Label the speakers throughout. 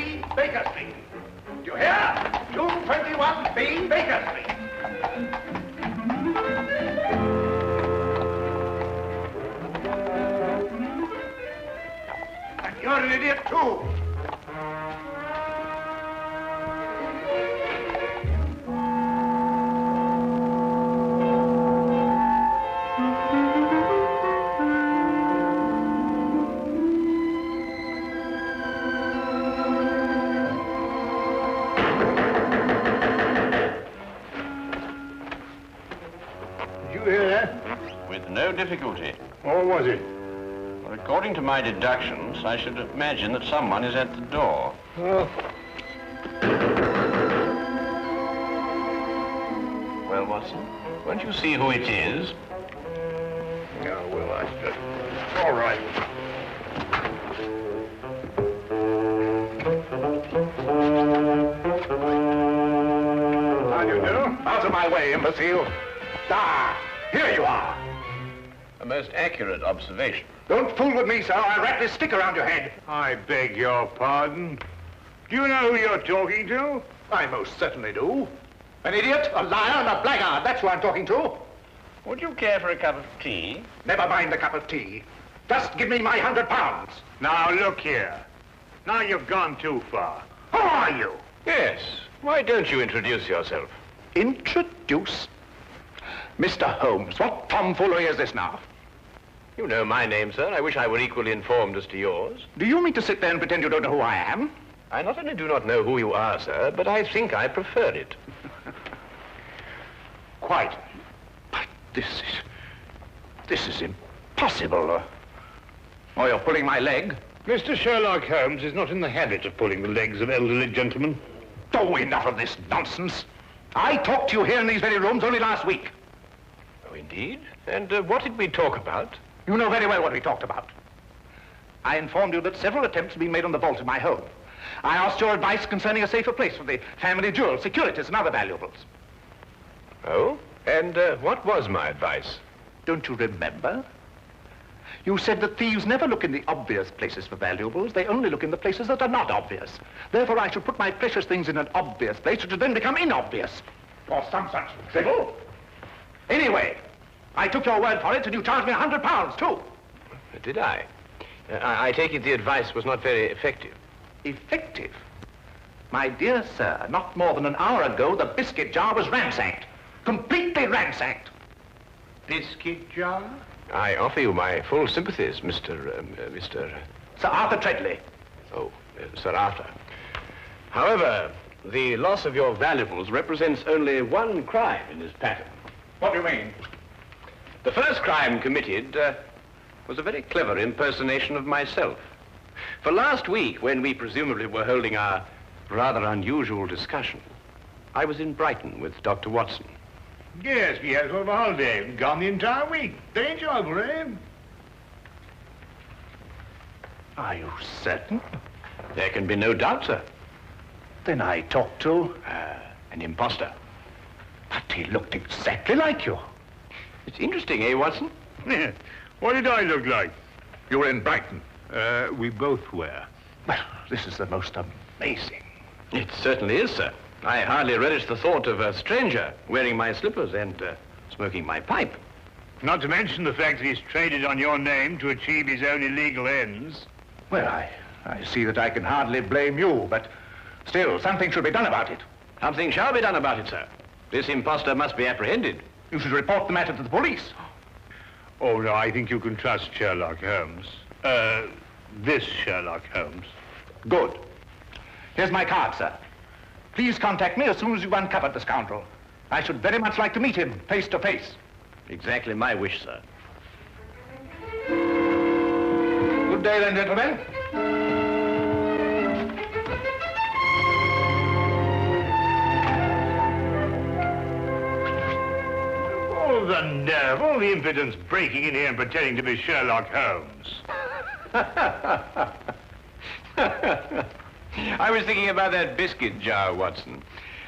Speaker 1: 221B, Baker Street. Do you hear? 221B, Baker Street. And you're an idiot, too.
Speaker 2: No difficulty.
Speaker 3: Or was it?
Speaker 2: Well, according to my deductions, I should imagine that someone is at the door.
Speaker 3: Oh.
Speaker 2: Well, Watson, won't you see who it is?
Speaker 3: Yeah, well, I should. All right. How do you do?
Speaker 1: Out of my way, imbecile. Ah, here you are.
Speaker 2: A most accurate observation.
Speaker 1: Don't fool with me, sir. I'll wrap this stick around your head.
Speaker 3: I beg your pardon. Do you know who you're talking to?
Speaker 1: I most certainly do. An idiot, a liar, and a blackguard. That's who I'm talking to.
Speaker 2: Would you care for a cup of tea?
Speaker 1: Never mind the cup of tea. Just give me my £100.
Speaker 3: Now, look here. Now you've gone too far.
Speaker 1: Who are you?
Speaker 2: Yes. Why don't you introduce yourself?
Speaker 1: Introduce? Mr. Holmes, what tomfoolery is this now?
Speaker 2: You know my name, sir. I wish I were equally informed as to yours.
Speaker 1: Do you mean to sit there and pretend you don't know who I am?
Speaker 2: I not only do not know who you are, sir, but I think I prefer it.
Speaker 1: Quite. But this is impossible. Oh, you're pulling my leg?
Speaker 3: Mr. Sherlock Holmes is not in the habit of pulling the legs of elderly gentlemen.
Speaker 1: Oh, enough of this nonsense. I talked to you here in these very rooms only last week.
Speaker 2: Oh, indeed? And what did we talk about?
Speaker 1: You know very well what we talked about. I informed you that several attempts have been made on the vault in my home. I asked your advice concerning a safer place for the family jewels, securities, and other valuables.
Speaker 2: Oh? And what was my advice?
Speaker 1: Don't you remember? You said that thieves never look in the obvious places for valuables. They only look in the places that are not obvious. Therefore, I should put my precious things in an obvious place, which would then become inobvious. Or some such drivel. Anyway, I took your word for it, and you charged me £100, too.
Speaker 2: Did I? I take it the advice was not very effective.
Speaker 1: Effective? My dear sir, not more than an hour ago, the biscuit jar was ransacked. Completely ransacked.
Speaker 3: Biscuit jar?
Speaker 2: I offer you my full sympathies, Mr.
Speaker 1: Sir Arthur Treadley.
Speaker 2: Oh, Sir Arthur. However, the loss of your valuables represents only one crime in this pattern.
Speaker 1: What do you mean?
Speaker 2: The first crime committed was a very clever impersonation of myself. For last week, when we presumably were holding our rather unusual discussion, I was in Brighton with Dr. Watson.
Speaker 3: Yes, we had sort of a holiday. Gone the entire week. Very enjoyable, eh?
Speaker 1: Are you certain?
Speaker 2: There can be no doubt, sir.
Speaker 1: Then I talked to...
Speaker 2: An impostor.
Speaker 1: But he looked exactly like you.
Speaker 2: It's interesting, eh, Watson?
Speaker 3: Yeah. What did I look like?
Speaker 1: You were in Brighton.
Speaker 3: We both were.
Speaker 1: Well, this is the most amazing.
Speaker 2: It certainly is, sir. I hardly relish the thought of a stranger wearing my slippers and smoking my pipe.
Speaker 3: Not to mention the fact that he's traded on your name to achieve his own illegal ends.
Speaker 1: Well, I see that I can hardly blame you, but still, something should be done about it.
Speaker 2: Something shall be done about it, sir. This impostor must be apprehended.
Speaker 1: You should report the matter to the police.
Speaker 3: Oh, no, I think you can trust Sherlock Holmes. This Sherlock Holmes.
Speaker 1: Good. Here's my card, sir. Please contact me as soon as you've uncovered the scoundrel. I should very much like to meet him, face to face.
Speaker 2: Exactly my wish, sir.
Speaker 1: Good day, then, gentlemen.
Speaker 3: Oh, the nerve, all the impudence breaking in here and pretending to be Sherlock Holmes.
Speaker 2: I was thinking about that biscuit jar, Watson.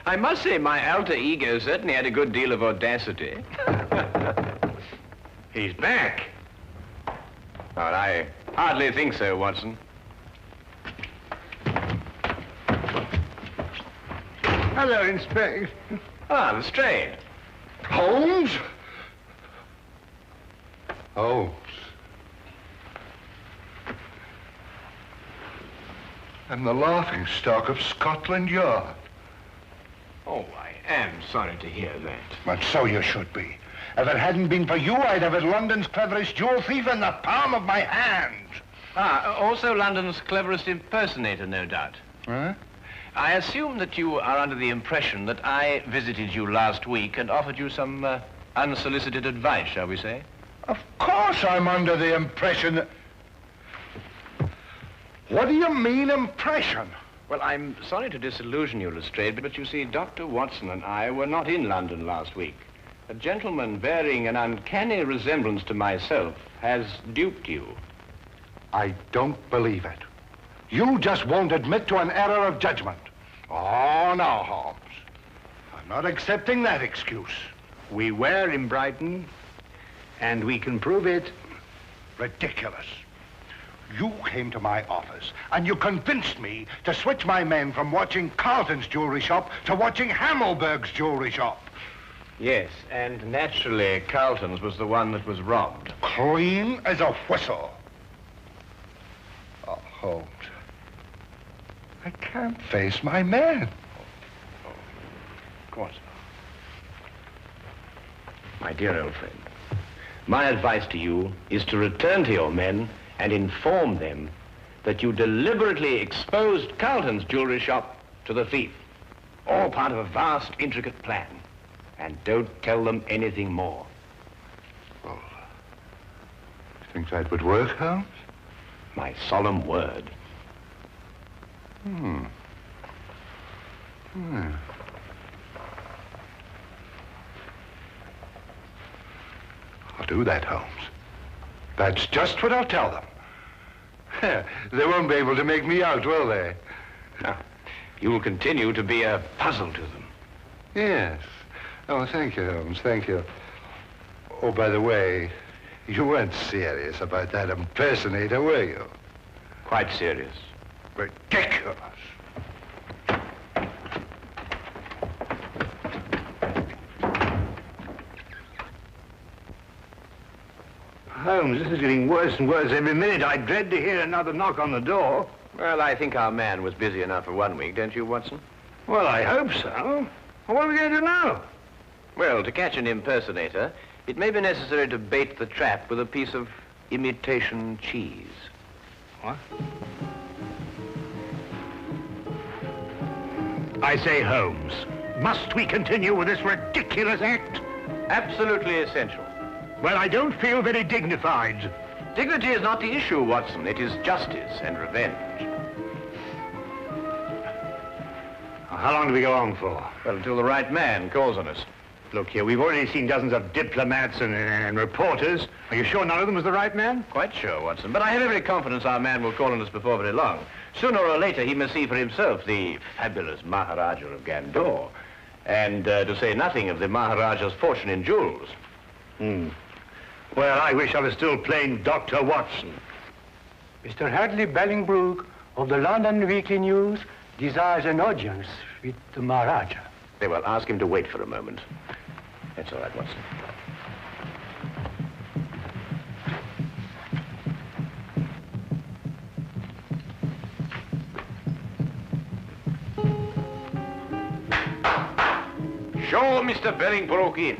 Speaker 2: I must say my alter ego certainly had a good deal of audacity.
Speaker 3: He's back.
Speaker 2: Well, I hardly think so, Watson.
Speaker 3: Hello, Inspector.
Speaker 2: Ah, Lestrade.
Speaker 3: Holmes? Holmes. I'm the laughingstock of Scotland Yard.
Speaker 2: Oh, I am sorry to hear that.
Speaker 3: But so you should be. If it hadn't been for you, I'd have had London's cleverest jewel thief in the palm of my hand.
Speaker 2: Ah, also London's cleverest impersonator, no doubt.
Speaker 3: Huh?
Speaker 2: I assume that you are under the impression that I visited you last week and offered you some unsolicited advice, shall we say?
Speaker 3: Of course I'm under the impression that... What do you mean, impression?
Speaker 2: Well, I'm sorry to disillusion you, Lestrade, but you see, Dr. Watson and I were not in London last week. A gentleman bearing an uncanny resemblance to myself has duped you.
Speaker 3: I don't believe it. You just won't admit to an error of judgment. Oh, no, Holmes. I'm not accepting that excuse.
Speaker 1: We were in Brighton, and we can prove it.
Speaker 3: Ridiculous. You came to my office, and you convinced me to switch my men from watching Carlton's jewelry shop to watching Hammelberg's jewelry shop.
Speaker 2: Yes, and naturally, Carlton's was the one that was robbed.
Speaker 3: Clean as a whistle. Oh, Holmes. I can't face my men.
Speaker 2: Of course not. My dear old friend, my advice to you is to return to your men and inform them that you deliberately exposed Carlton's jewelry shop to the thief. All part of a vast, intricate plan. And don't tell them anything more.
Speaker 3: Oh. You think that would work, Holmes?
Speaker 2: My solemn word.
Speaker 3: I'll do that, Holmes. That's just what I'll tell them. They won't be able to make me out, will they?
Speaker 2: No. You will continue to be a puzzle to them.
Speaker 3: Yes. Oh, thank you, Holmes, thank you. Oh, by the way, you weren't serious about that impersonator, were you?
Speaker 2: Quite serious.
Speaker 3: Ridiculous.
Speaker 1: Holmes, this is getting worse and worse every minute. I dread to hear another knock on the door.
Speaker 2: Well, I think our man was busy enough for 1 week, don't you, Watson?
Speaker 1: Well, I hope so. Well, what are we going to do now?
Speaker 2: Well, to catch an impersonator, it may be necessary to bait the trap with a piece of imitation cheese.
Speaker 1: What? I say, Holmes, must we continue with this ridiculous act?
Speaker 2: Absolutely essential.
Speaker 1: Well, I don't feel very dignified.
Speaker 2: Dignity is not the issue, Watson. It is justice and revenge.
Speaker 1: How long do we go on for?
Speaker 2: Well, until the right man calls on us.
Speaker 1: Look here, we've already seen dozens of diplomats and reporters. Are you sure none of them was the right man?
Speaker 2: Quite sure, Watson. But I have every confidence our man will call on us before very long. Sooner or later, he must see for himself the fabulous Maharaja of Gandor. And to say nothing of the Maharaja's fortune in jewels.
Speaker 1: Well, I wish I was still plain Dr. Watson.
Speaker 4: Mr. Hadley Bellingbrook of the London Weekly News desires an audience with the Maharaja.
Speaker 2: Very well, ask him to wait for a moment. That's all right, Watson. Show Mr. Bellingbrook in.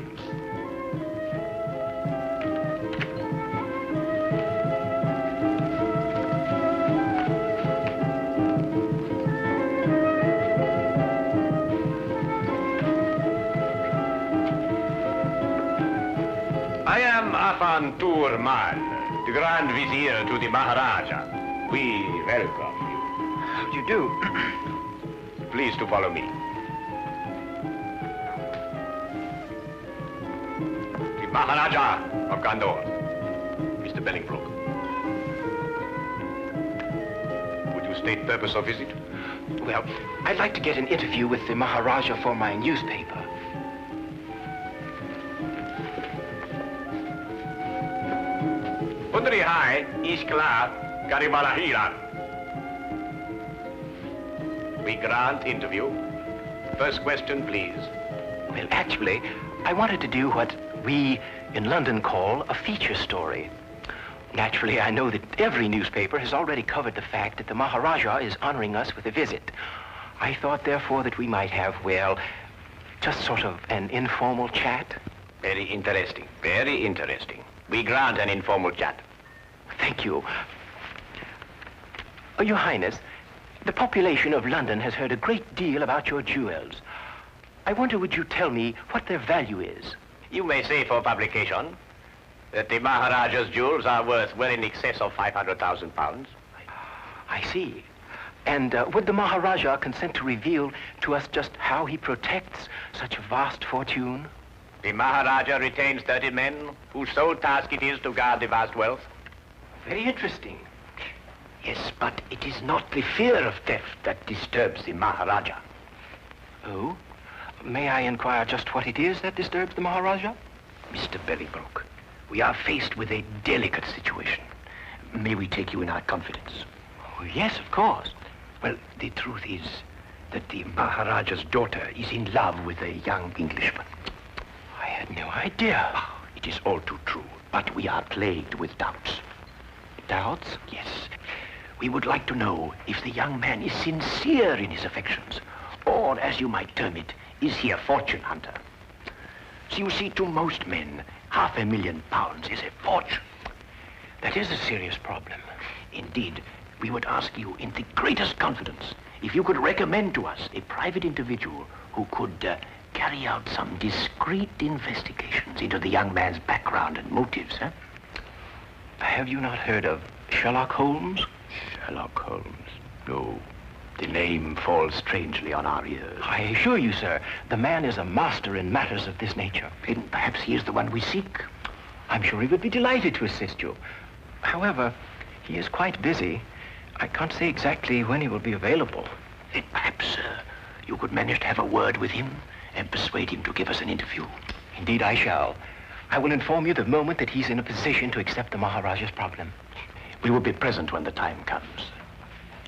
Speaker 2: I am Afan Turman, the Grand Vizier to the Maharaja. We welcome you.
Speaker 4: How do you do?
Speaker 2: Please to follow me. The Maharaja of Gandor, Mr. Bellingbrook. Would you state purpose of visit?
Speaker 5: Well, I'd like to get an interview with the Maharaja for my newspaper.
Speaker 2: Putri Hai, Iskla, Garibalahira. We grant interview. First question, please.
Speaker 5: Well, actually, I wanted to do what we in London call a feature story. Naturally, I know that every newspaper has already covered the fact that the Maharaja is honoring us with a visit. I thought, therefore, that we might have, well, just sort of an informal chat.
Speaker 2: Very interesting, very interesting. We grant an informal chat.
Speaker 5: Thank you. Your Highness, the population of London has heard a great deal about your jewels. I wonder, would you tell me what their value is?
Speaker 2: You may say for publication that the Maharaja's jewels are worth well in excess of £500,000.
Speaker 5: I see. And would the Maharaja consent to reveal to us just how he protects such a vast fortune?
Speaker 2: The Maharaja retains 30 men whose sole task it is to guard the vast wealth.
Speaker 5: Very interesting.
Speaker 1: Yes, but it is not the fear of theft that disturbs the Maharaja.
Speaker 5: Oh? May I inquire just what it is that disturbs the Maharaja?
Speaker 1: Mr. Bolingbroke, we are faced with a delicate situation. May we take you in our confidence?
Speaker 5: Oh, yes, of course.
Speaker 1: Well, the truth is that the Maharaja's daughter is in love with a young Englishman.
Speaker 5: I had no idea.
Speaker 1: Oh, it is all too true, but we are plagued with doubts.
Speaker 5: Doubts?
Speaker 1: Yes. We would like to know if the young man is sincere in his affections, or, as you might term it, is he a fortune hunter? So you see, to most men, £500,000 is a fortune.
Speaker 5: That is a serious problem.
Speaker 1: Indeed, we would ask you in the greatest confidence if you could recommend to us a private individual who could carry out some discreet investigations into the young man's background and motives, huh?
Speaker 5: Have you not heard of Sherlock Holmes?
Speaker 1: Sherlock Holmes? No. The name falls strangely on our ears.
Speaker 5: I assure you, sir, the man is a master in matters of this nature.
Speaker 1: Then perhaps he is the one we seek.
Speaker 5: I'm sure he would be delighted to assist you. However, he is quite busy. I can't say exactly when he will be available.
Speaker 1: Then perhaps you could manage to have a word with him and persuade him to give us an interview.
Speaker 5: Indeed, I shall. I will inform you the moment that he's in a position to accept the Maharaja's problem.
Speaker 1: We will be present when the time comes.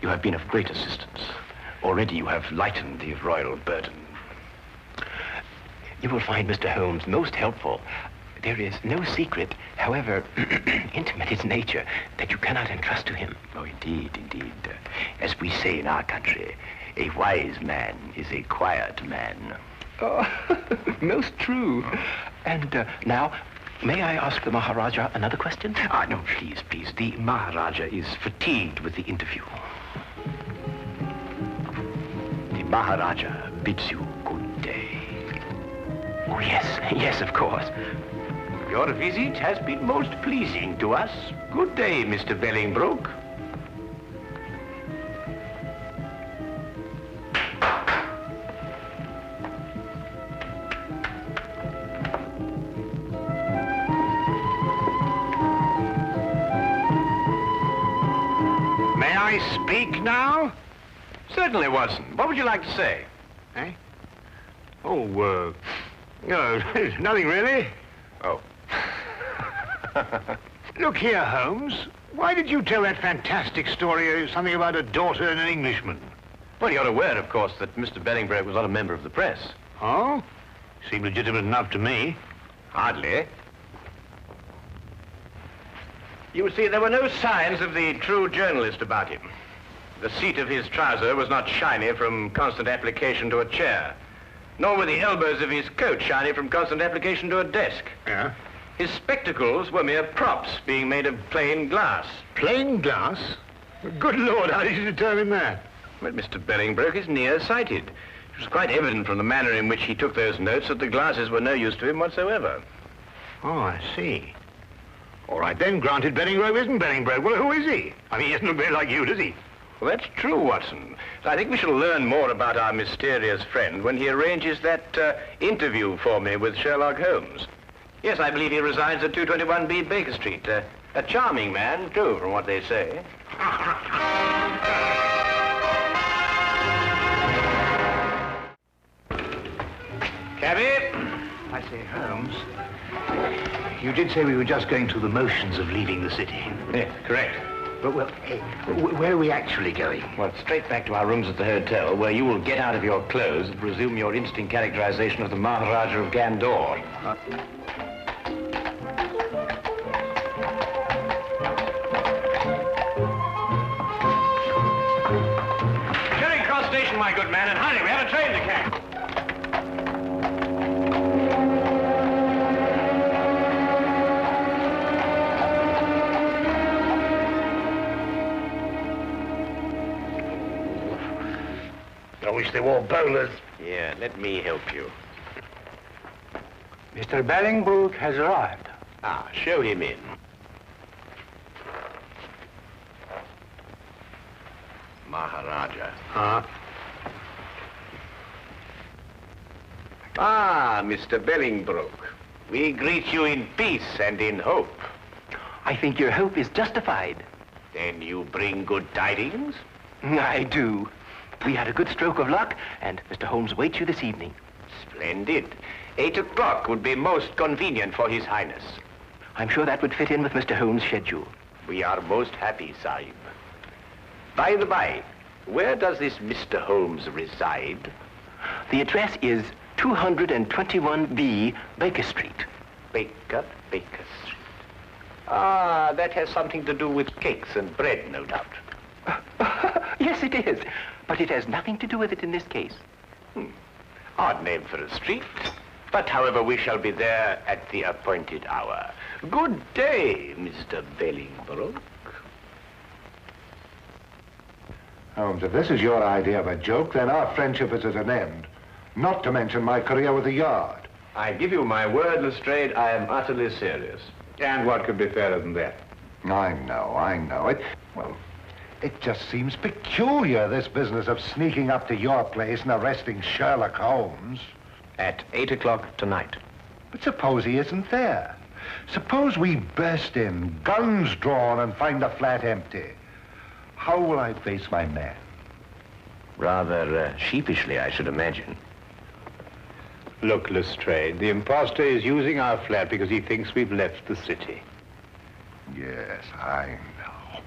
Speaker 1: You have been of great assistance. Already you have lightened the royal burden.
Speaker 5: You will find Mr. Holmes most helpful. There is no secret, however intimate its nature, that you cannot entrust to him.
Speaker 1: Oh, indeed, indeed. As we say in our country, a wise man is a quiet man.
Speaker 5: Oh, most true. And now, may I ask the Maharaja another question?
Speaker 1: No, please, please. The Maharaja is fatigued with the interview. The Maharaja bids you good day.
Speaker 5: Oh, yes, yes, of course.
Speaker 2: Your visit has been most pleasing to us. Good day, Mr. Bolingbroke.
Speaker 3: May I speak now?
Speaker 2: Certainly, Watson. What would you like to say?
Speaker 3: Eh? Oh, no, nothing really.
Speaker 2: Oh.
Speaker 3: Look here, Holmes. Why did you tell that fantastic story, something about a daughter and an Englishman?
Speaker 2: Well, you're aware, of course, that Mr. Bolingbroke was not a member of the press.
Speaker 3: Oh? Seemed legitimate enough to me.
Speaker 2: Hardly. You see, there were no signs of the true journalist about him. The seat of his trouser was not shiny from constant application to a chair, nor were the elbows of his coat shiny from constant application to a desk.
Speaker 3: Yeah?
Speaker 2: His spectacles were mere props being made of plain glass.
Speaker 3: Plain glass? Good Lord, how did you determine that?
Speaker 2: Well, Mr. Bolingbroke is nearsighted. It was quite evident from the manner in which he took those notes that the glasses were no use to him whatsoever.
Speaker 3: Oh, I see. All right, then, granted Bolingbroke isn't Bolingbroke. Well, who is he? I mean, he doesn't look very like you, does he?
Speaker 2: Well, that's true, Watson. I think we shall learn more about our mysterious friend when he arranges that interview for me with Sherlock Holmes. Yes, I believe he resides at 221B Baker Street. A charming man, too, from what they say. Cabby?
Speaker 3: I say, Holmes, you did say we were just going through the motions of leaving the city.
Speaker 2: Yes, correct.
Speaker 5: But, well, hey, where are we actually going?
Speaker 2: Well, straight back to our rooms at the hotel, where you will get out of your clothes and resume your instant characterization of the Maharaja of Gandor. Charing Cross Station, my good man, and hurry, we have a train to catch.
Speaker 3: I wish they wore bowlers.
Speaker 2: Yeah, let me help you.
Speaker 4: Mr. Bellingbrook has arrived.
Speaker 2: Ah, show him in. Maharaja.
Speaker 4: Huh?
Speaker 2: Ah, Mr. Bellingbrook. We greet you in peace and in hope.
Speaker 5: I think your hope is justified.
Speaker 2: Then you bring good tidings?
Speaker 5: I do. We had a good stroke of luck, and Mr. Holmes waits you this evening.
Speaker 2: Splendid. 8 o'clock would be most convenient for His Highness.
Speaker 5: I'm sure that would fit in with Mr. Holmes' schedule.
Speaker 2: We are most happy, Sahib. By the by, where does this Mr. Holmes reside?
Speaker 5: The address is 221B Baker Street.
Speaker 2: Baker Street. Ah, that has something to do with cakes and bread, no doubt.
Speaker 5: Yes, it is. But it has nothing to do with it in this case.
Speaker 2: Odd name for a street. But, however, we shall be there at the appointed hour. Good day, Mr. Bellingbrook.
Speaker 3: Holmes, if this is your idea of a joke, then our friendship is at an end. Not to mention my career with the Yard.
Speaker 2: I give you my word, Lestrade, I am utterly serious.
Speaker 1: And what could be fairer than that?
Speaker 3: I know. It just seems peculiar, this business of sneaking up to your place and arresting Sherlock Holmes.
Speaker 2: At 8 o'clock tonight.
Speaker 3: But suppose he isn't there. Suppose we burst in, guns drawn, and find the flat empty. How will I face my man?
Speaker 2: Rather sheepishly, I should imagine.
Speaker 1: Look, Lestrade, the impostor is using our flat because he thinks we've left the city.
Speaker 3: Yes, I know.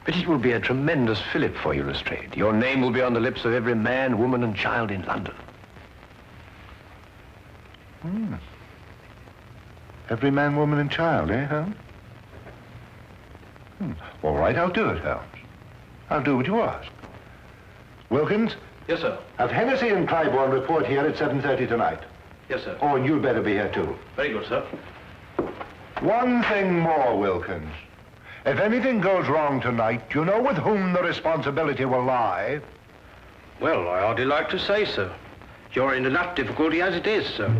Speaker 2: But it will be a tremendous fillip for you, Lestrade. Your name will be on the lips of every man, woman, and child in London.
Speaker 3: Every man, woman, and child, eh, Holmes? All right, I'll do it, Holmes. I'll do what you ask. Wilkins?
Speaker 2: Yes, sir.
Speaker 3: Have Hennessy and Clybourne report here at 7:30 tonight.
Speaker 2: Yes, sir.
Speaker 3: Oh, and you'd better be here, too.
Speaker 2: Very good, sir.
Speaker 3: One thing more, Wilkins. If anything goes wrong tonight, you know with whom the responsibility will lie?
Speaker 2: Well, I hardly like to say so. You're in enough difficulty as it is, sir.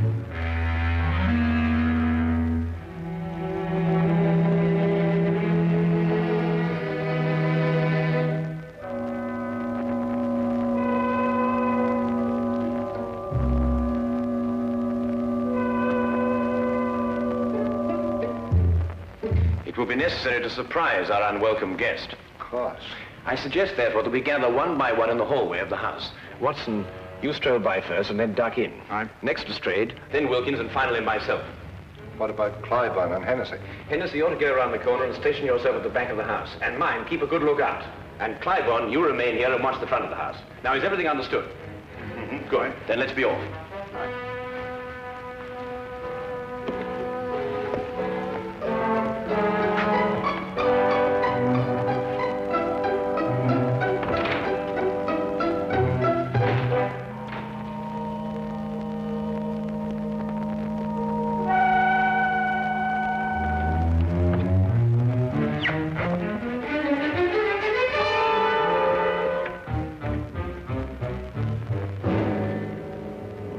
Speaker 2: It will be necessary to surprise our unwelcome guest.
Speaker 3: Of course.
Speaker 2: I suggest, therefore, that we gather one by one in the hallway of the house. Watson, you stroll by first and then duck in.
Speaker 1: Right.
Speaker 2: Next Lestrade, then Wilkins, and finally myself.
Speaker 3: What about Clybourne and Hennessy?
Speaker 2: Hennessy, you ought to go around the corner and station yourself at the back of the house. And mind, keep a good lookout. And Clybourne, you remain here and watch the front of the house. Now, is everything understood? Good. Then let's be off.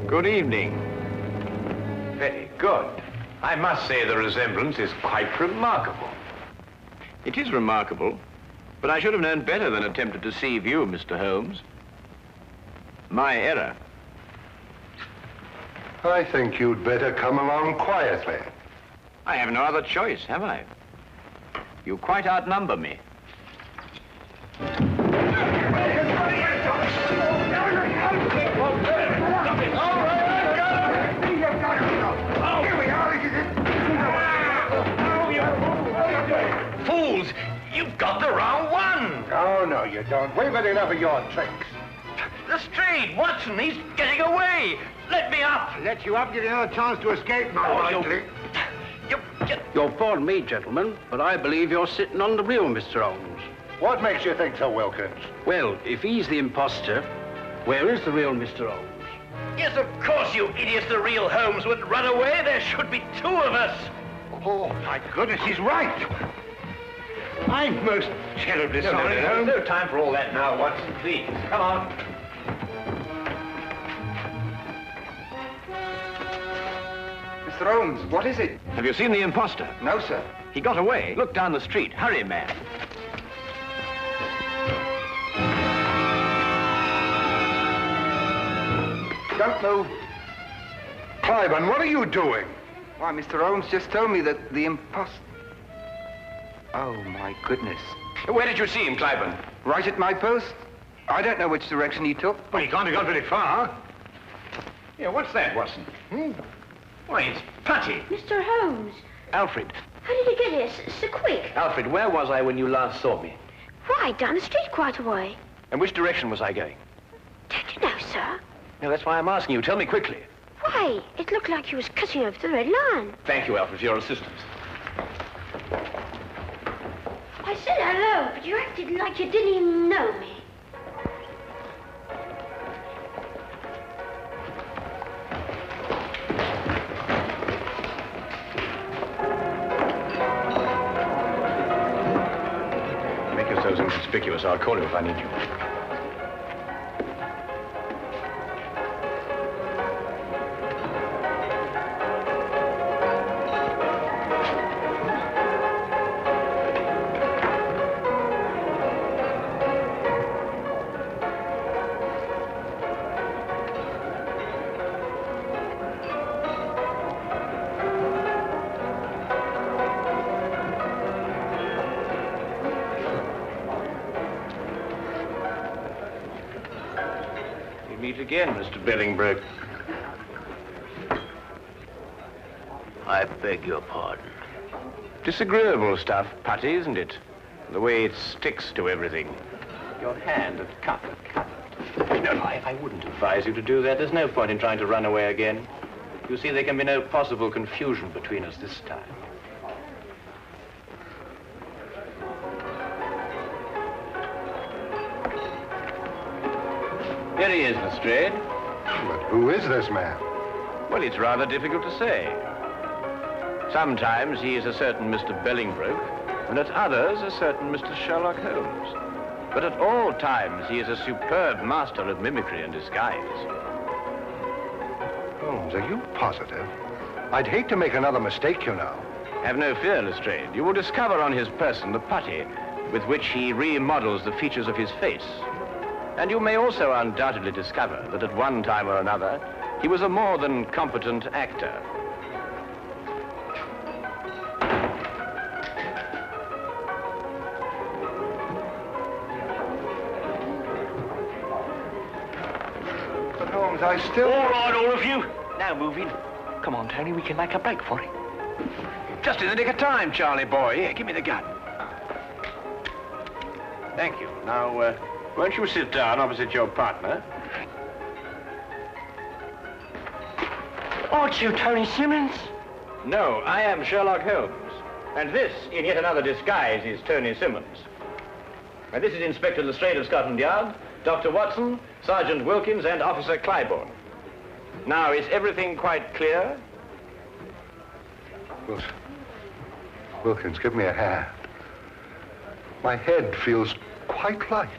Speaker 2: Good evening. Very good. I must say the resemblance is quite remarkable. It is remarkable, but I should have known better than attempt to deceive you, Mr. Holmes. My error.
Speaker 3: I think you'd better come along quietly.
Speaker 2: I have no other choice, have I? You quite outnumber me. Fools! You've got the wrong
Speaker 3: you don't. We've had enough of your tricks.
Speaker 5: Lestrade, Watson, he's getting away. Let me up.
Speaker 3: Let you up, give you another chance to escape, more likely.
Speaker 6: You'll pardon me, gentlemen, but I believe you're sitting on the real Mr. Holmes.
Speaker 3: What makes you think so, Wilkins?
Speaker 6: Well, if he's the imposter, where is the real Mr. Holmes?
Speaker 5: Yes, of course, you idiots. The real Holmes wouldn't run away. There should be two of us.
Speaker 3: Oh, my goodness, he's right. I'm most terribly sorry, Holmes.
Speaker 2: No time for all that now, Watson. Please, come on.
Speaker 7: Mr. Holmes, what is it?
Speaker 2: Have you seen the imposter?
Speaker 7: No, sir.
Speaker 2: He got away. Look down the street. Hurry, man.
Speaker 3: Don't move. Previn, what are you doing?
Speaker 7: Why, Mr. Holmes just told me that the imposter... Oh, my goodness.
Speaker 2: Where did you see him, Cliburn?
Speaker 7: Right at my post. I don't know which direction he took.
Speaker 3: Well, he can't have gone very far.
Speaker 2: Yeah, what's that, Watson? Why, it's Putty.
Speaker 8: Mr. Holmes,
Speaker 2: Alfred.
Speaker 8: how did you get here so quick?
Speaker 2: Alfred, where was I when you last saw me?
Speaker 8: Why, down the street quite a way.
Speaker 2: And which direction was I going?
Speaker 8: Don't you know, sir?
Speaker 2: No, that's why I'm asking you. Tell me quickly.
Speaker 8: Why, it looked like you was cutting over the red line.
Speaker 2: Thank you, Alfred, for your assistance.
Speaker 8: I said hello, but you acted like you didn't even know me.
Speaker 2: Make yourselves inconspicuous. I'll call you if I need you. Meet again, Mr. Bellingbroke.
Speaker 5: I beg your pardon.
Speaker 2: Disagreeable stuff, Putty, isn't it? The way it sticks to everything. Your hand at cup. No, I wouldn't advise you to do that. There's no point in trying to run away again. You see, there can be no possible confusion between us this time. Here he is, Lestrade.
Speaker 3: But who is this man?
Speaker 2: Well, it's rather difficult to say. Sometimes he is a certain Mr. Bellingbroke, and at others a certain Mr. Sherlock Holmes. But at all times he is a superb master of mimicry and disguise.
Speaker 3: Holmes, are you positive? I'd hate to make another mistake, you know.
Speaker 2: Have no fear, Lestrade. You will discover on his person the putty with which he remodels the features of his face. And you may also undoubtedly discover that at one time or another, he was a more than competent actor.
Speaker 3: But Holmes, I still...
Speaker 5: All right, all of you. Now move in. Come on, Tony, we can make a break for it.
Speaker 2: Just in the nick of time, Charlie boy. Here, give me the gun. Thank you. Now, won't you sit down opposite your partner?
Speaker 5: Aren't you Tony Simmons?
Speaker 2: No, I am Sherlock Holmes. And this, in yet another disguise, is Tony Simmons. And this is Inspector Lestrade of Scotland Yard, Dr. Watson, Sergeant Wilkins, and Officer Cliburn. Now, is everything quite clear?
Speaker 3: Wilkins, give me a hand. My head feels quite light.